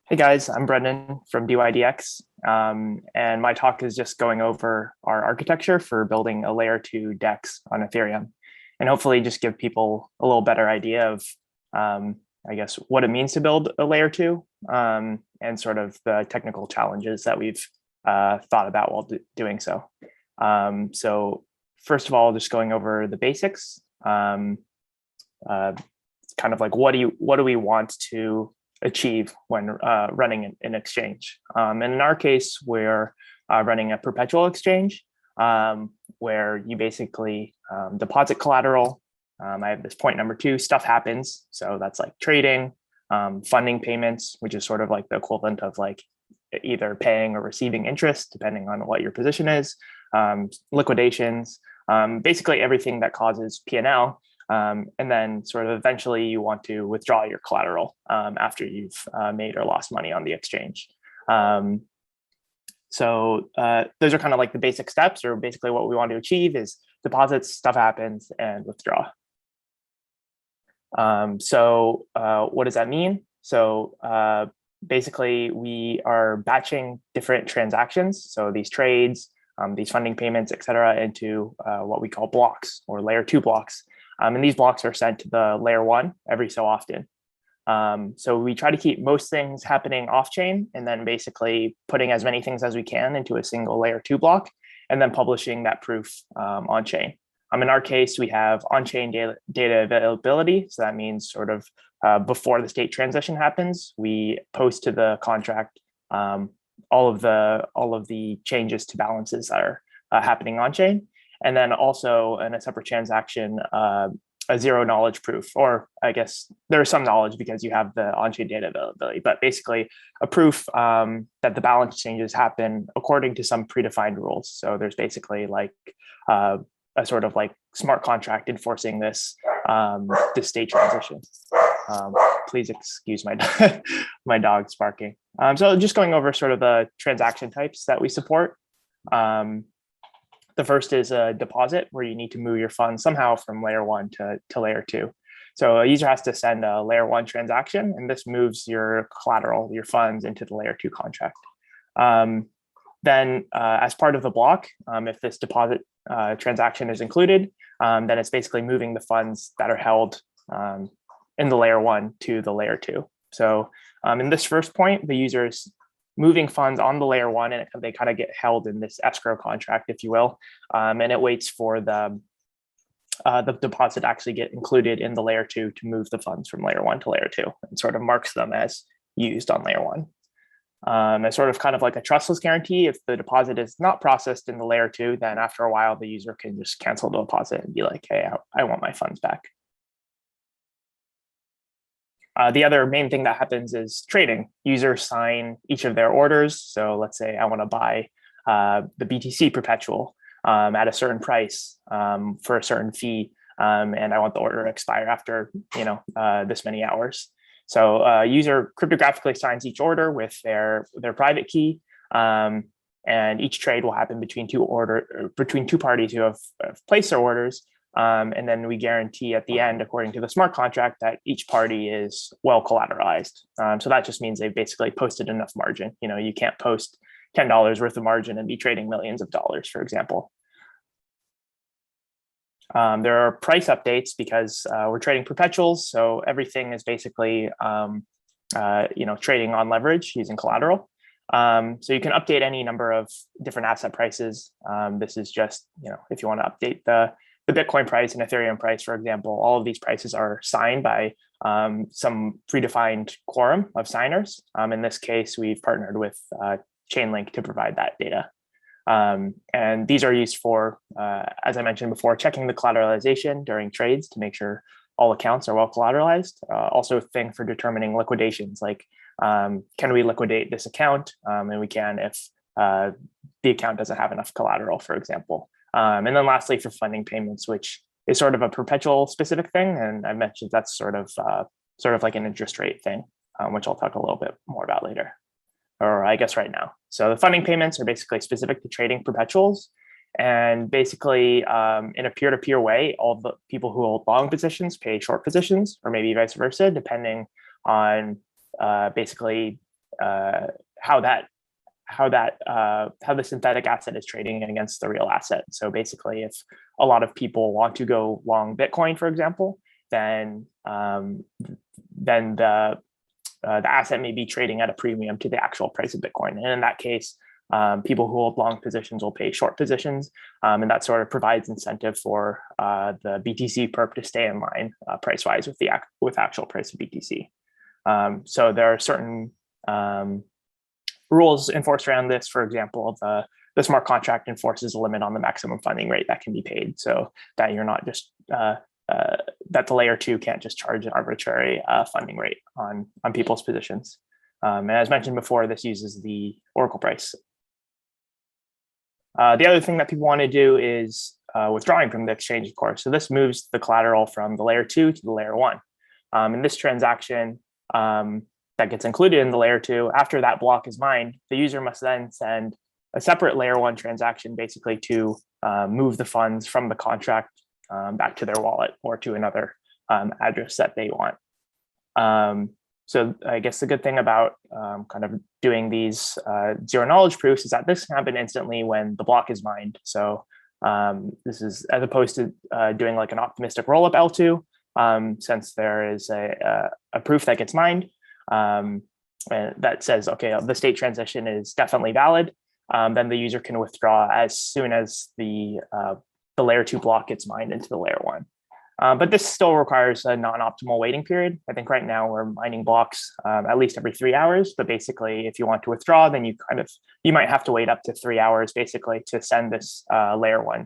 Hey guys, I'm Brendan from dYdX, and my talk is just going over our architecture for building a layer 2 DEX on Ethereum, and hopefully just give people a little better idea of, I guess, what it means to build a layer 2, and sort of the technical challenges that we've thought about while doing so. So first of all, just going over the basics, kind of like what do we want to achieve when running an exchange. And in our case, we're running a perpetual exchange where you basically deposit collateral. I have this point number 2, stuff happens. So that's like trading, funding payments, which is sort of like the equivalent of like either paying or receiving interest, depending on what your position is, liquidations, basically everything that causes P&L. And then sort of eventually you want to withdraw your collateral after you've made or lost money on the exchange. So those are kind of like the basic steps, or basically what we want to achieve is deposits, stuff happens, and withdraw. So what does that mean? So basically we are batching different transactions. So these trades, these funding payments, et cetera, into what we call blocks or layer 2 blocks. And these blocks are sent to the layer 1 every so often. So we try to keep most things happening off chain and then basically putting as many things as we can into a single layer 2 block and then publishing that proof on chain. In our case, we have on-chain data availability. So that means sort of before the state transition happens, we post to the contract all of the changes to balances that are happening on chain. And then also in a separate transaction, a zero knowledge proof, or I guess there's some knowledge because you have the on-chain data availability, but basically a proof that the balance changes happen according to some predefined rules. So there's basically like a sort of like smart contract enforcing this state transition. Please excuse my my dog's barking. So just going over sort of the transaction types that we support. The first is a deposit, where you need to move your funds somehow from layer 1 to layer 2. So a user has to send a layer 1 transaction, and this moves your collateral, your funds, into the layer 2 contract. Then as part of the block, if this deposit transaction is included, then it's basically moving the funds that are held in the layer 1 to the layer 2. So in this first point, the user is moving funds on the layer 1, and they kind of get held in this escrow contract, if you will, and it waits for the deposit to actually get included in the layer 2 to move the funds from layer 1 to layer 2, and sort of marks them as used on layer 1. It's sort of kind of like a trustless guarantee. If the deposit is not processed in the layer 2, then after a while, the user can just cancel the deposit and be like, hey, I want my funds back. The other main thing that happens is trading. Users sign each of their orders. So let's say I want to buy the BTC perpetual at a certain price for a certain fee, and I want the order to expire after this many hours. So user cryptographically signs each order with their private key, and each trade will happen between two parties who have placed their orders. And then we guarantee at the end, according to the smart contract, that each party is well collateralized. So that just means they've basically posted enough margin. You can't post $10 worth of margin and be trading millions of dollars, for example. There are price updates because we're trading perpetuals. So everything is basically trading on leverage using collateral. So you can update any number of different asset prices. This is just, if you want to update the Bitcoin price and Ethereum price, for example, all of these prices are signed by some predefined quorum of signers. In this case, we've partnered with Chainlink to provide that data. And these are used for, as I mentioned before, checking the collateralization during trades to make sure all accounts are well collateralized. Also a thing for determining liquidations, like can we liquidate this account? And we can if the account doesn't have enough collateral, for example. And then lastly, for funding payments, which is sort of a perpetual specific thing. And I mentioned that's sort of like an interest rate thing, which I'll talk a little bit more about later, or I guess right now. So the funding payments are basically specific to trading perpetuals. And basically, in a peer-to-peer way, all the people who hold long positions pay short positions, or maybe vice versa, depending on basically how the synthetic asset is trading against the real asset. So basically, if a lot of people want to go long Bitcoin, for example, then the asset may be trading at a premium to the actual price of Bitcoin. And in that case, people who hold long positions will pay short positions. And that sort of provides incentive for the BTC perp to stay in line price-wise with actual price of BTC. So there are certain rules enforced around this. For example, the smart contract enforces a limit on the maximum funding rate that can be paid, so that you're not just that the layer 2 can't just charge an arbitrary funding rate on people's positions. And as mentioned before, this uses the Oracle price. The other thing that people want to do is withdrawing from the exchange, of course. So this moves the collateral from the layer 2 to the layer 1. In this transaction that gets included in the layer 2, after that block is mined, the user must then send a separate layer 1 transaction, basically to move the funds from the contract back to their wallet or to another address that they want. So I guess the good thing about kind of doing these zero knowledge proofs is that this can happen instantly when the block is mined. So this is as opposed to doing like an optimistic rollup L2, since there is a proof that gets mined and that says, okay, the state transition is definitely valid. Then the user can withdraw as soon as the layer 2 block gets mined into the layer 1. But this still requires a non-optimal waiting period. I think right now we're mining blocks at least every 3 hours. But basically, if you want to withdraw, then you might have to wait up to 3 hours basically to send this layer 1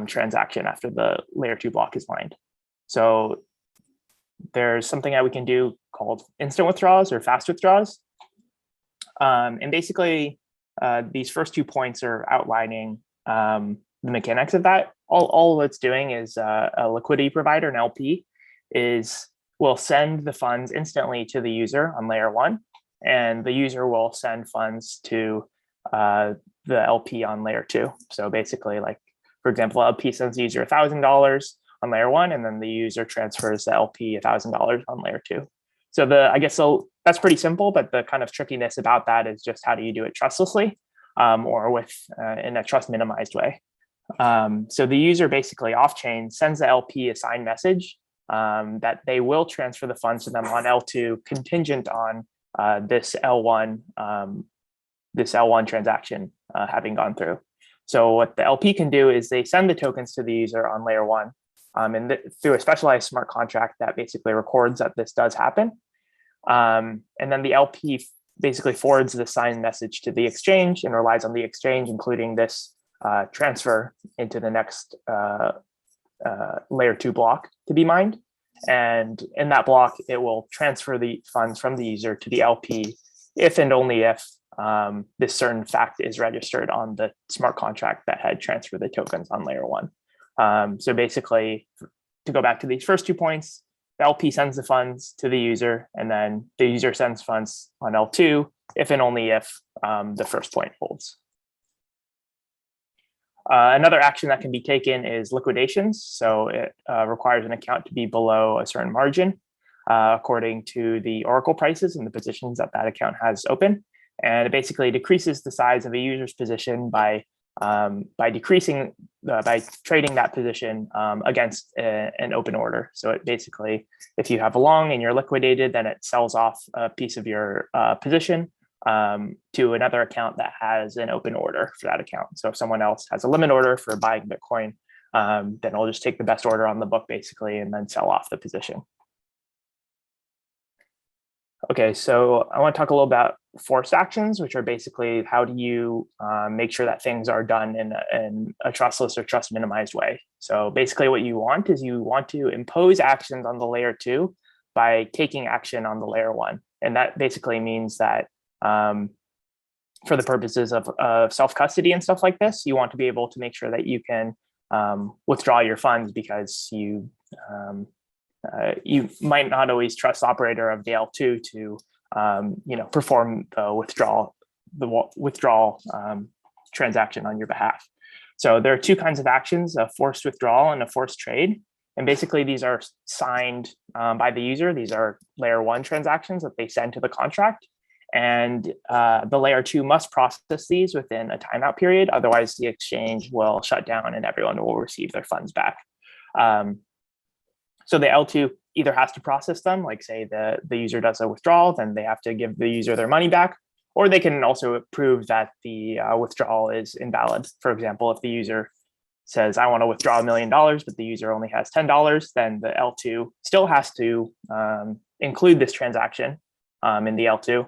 transaction after the layer 2 block is mined. So there's something that we can do called instant withdrawals or fast withdrawals. And basically, these first 2 points are outlining the mechanics of that. All it's doing is a liquidity provider, an LP, will send the funds instantly to the user on layer 1, and the user will send funds to the LP on layer 2. So basically, like, for example, LP sends the user $1,000 on layer 1, and then the user transfers the LP $1,000 on layer 2. So that's pretty simple, but the kind of trickiness about that is just how do you do it trustlessly or in a trust minimized way. So the user basically off-chain sends the LP a signed message that they will transfer the funds to them on L2 contingent on this L1 transaction having gone through. So what the LP can do is they send the tokens to the user on layer 1 and through a specialized smart contract that basically records that this does happen. And then the LP basically forwards the signed message to the exchange and relies on the exchange, including this transfer into the next layer 2 block to be mined. And in that block, it will transfer the funds from the user to the LP if and only if this certain fact is registered on the smart contract that had transferred the tokens on layer 1. So basically, to go back to these first 2 points, the LP sends the funds to the user, and then the user sends funds on L2 if and only if the first point holds. Another action that can be taken is liquidations. So it requires an account to be below a certain margin according to the Oracle prices and the positions that account has open. And it basically decreases the size of a user's position by trading that position against an open order. So it basically, if you have a long and you're liquidated, then it sells off a piece of your position to another account that has an open order for that account. So if someone else has a limit order for buying Bitcoin, then it'll just take the best order on the book basically and then sell off the position. Okay, so I want to talk a little about forced actions, which are basically how do you make sure that things are done in a trustless or trust minimized way. So basically what you want is you want to impose actions on the layer 2 by taking action on the layer 1. And that basically means that for the purposes of self-custody and stuff like this, you want to be able to make sure that you can withdraw your funds because you might not always trust the operator of the L2 to perform the withdrawal transaction on your behalf. So there are 2 kinds of actions: a forced withdrawal and a forced trade. And basically, these are signed by the user. These are layer 1 transactions that they send to the contract. And the layer 2 must process these within a timeout period. Otherwise, the exchange will shut down and everyone will receive their funds back. So the L2 either has to process them, like say the user does a withdrawal, then they have to give the user their money back, or they can also prove that the withdrawal is invalid. For example, if the user says, I want to withdraw $1 million, but the user only has $10, then the L2 still has to include this transaction in the L2,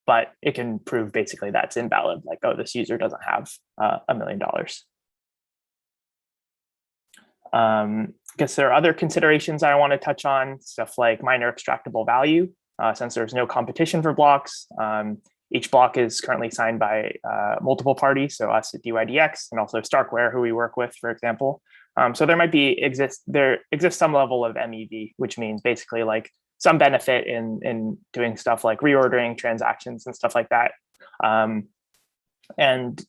but it can prove basically that's invalid, like, oh, this user doesn't have $1 million. I guess there are other considerations I want to touch on, stuff like minor extractable value. Since there's no competition for blocks, each block is currently signed by multiple parties, so us at dYdX and also Starkware, who we work with, for example. So there might exists some level of MEV, which means basically like some benefit in doing stuff like reordering transactions and stuff like that. And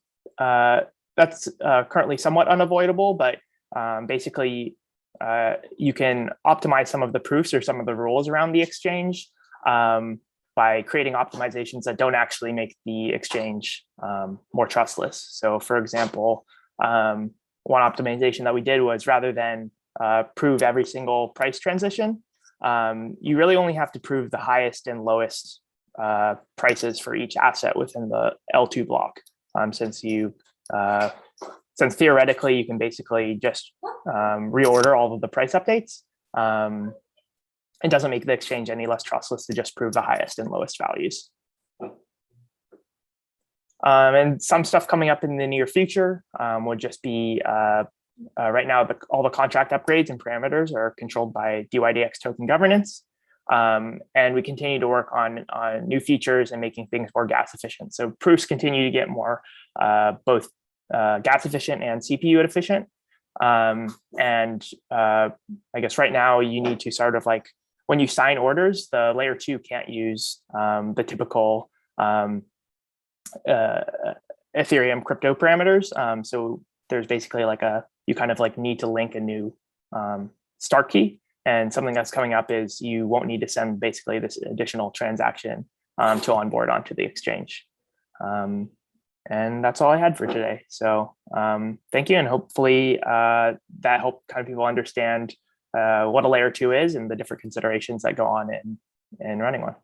that's currently somewhat unavoidable, but basically you can optimize some of the proofs or some of the rules around the exchange by creating optimizations that don't actually make the exchange more trustless. So for example, one optimization that we did was rather than prove every single price transition, you really only have to prove the highest and lowest prices for each asset within the L2 block. Since theoretically you can basically just reorder all of the price updates, it doesn't make the exchange any less trustless to just prove the highest and lowest values. And some stuff coming up in the near future would just be right now, all the contract upgrades and parameters are controlled by dYdX token governance. And we continue to work on new features and making things more gas efficient. So proofs continue to get more both gas efficient and CPU efficient. And I guess right now you need to sort of like, when you sign orders, the layer 2 can't use the typical Ethereum crypto parameters. So there's basically like you kind of like need to link a new start key. And something that's coming up is you won't need to send basically this additional transaction to onboard onto the exchange. And that's all I had for today. So thank you. And hopefully that helped kind of people understand what a layer 2 is and the different considerations that go on in running one.